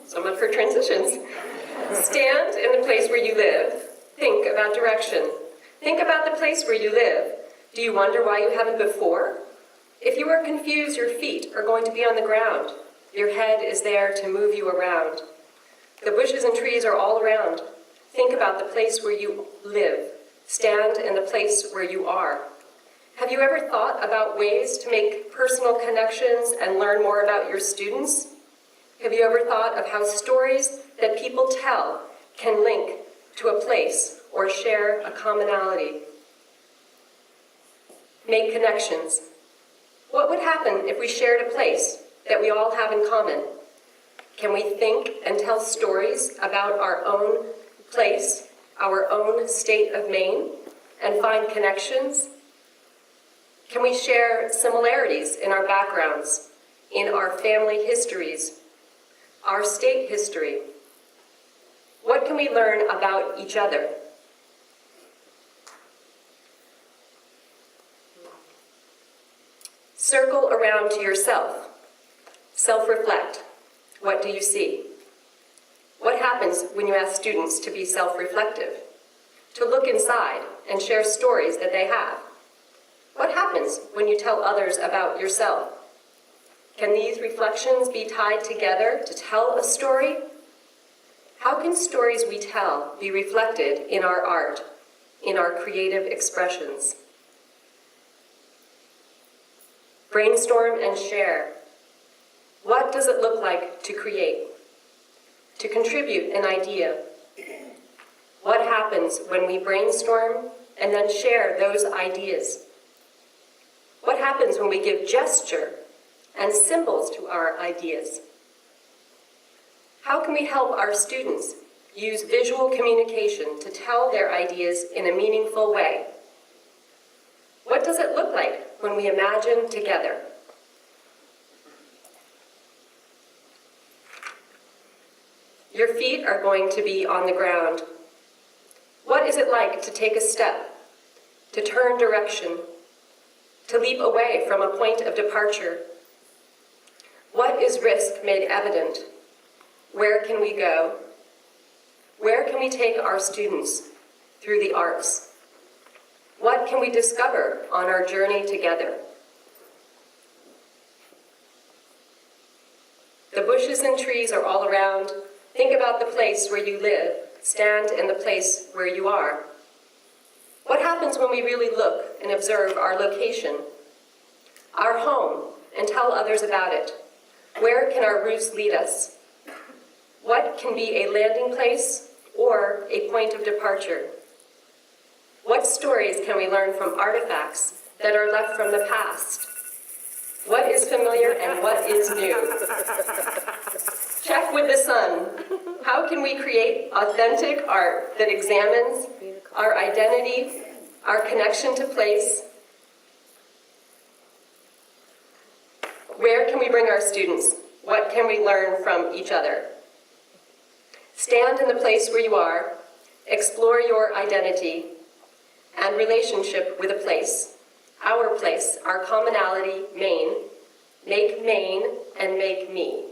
So much for transitions. Stand in the place where you live. Think about direction. Think about the place where you live. Do you wonder why you haven't before? If you are confused, your feet are going to be on the ground. Your head is there to move you around. The bushes and trees are all around. Think about the place where you live. Stand in the place where you are. Have you ever thought about ways to make personal connections and learn more about your students? Have you ever thought of how stories that people tell can link to a place or share a commonality? Make connections. What would happen if we shared a place that we all have in common? Can we think and tell stories about our own place, our own state of Maine, and find connections? Can we share similarities in our backgrounds, in our family histories, our state history? What can we learn about each other? Circle around to yourself. Self-reflect. What do you see? What happens when you ask students to be self-reflective, to look inside and share stories that they have? What happens when you tell others about yourself? Can these reflections be tied together to tell a story? How can stories we tell be reflected in our art, in our creative expressions? Brainstorm and share. What does it look like to create? To contribute an idea? What happens when we brainstorm and then share those ideas? What happens when we give gesture and symbols to our ideas? How can we help our students use visual communication to tell their ideas in a meaningful way? What does it look like when we imagine together? Your feet are going to be on the ground. What is it like to take a step, to turn direction, to leap away from a point of departure? What is risk made evident? Where can we go? Where can we take our students through the arts? What can we discover on our journey together? The bushes and trees are all around. Think about the place where you live. Stand in the place where you are. What happens when we really look and observe our location, our home, and tell others about it? Where can our roots lead us? What can be a landing place or a point of departure? What stories can we learn from artifacts that are left from the past? What is familiar and what is new? Check with the sun. How can we create authentic art that examines our identity, our connection to place? Where can we bring our students? What can we learn from each other? Stand in the place where you are, explore your identity and relationship with a place, our commonality, Maine. Make Maine and make me.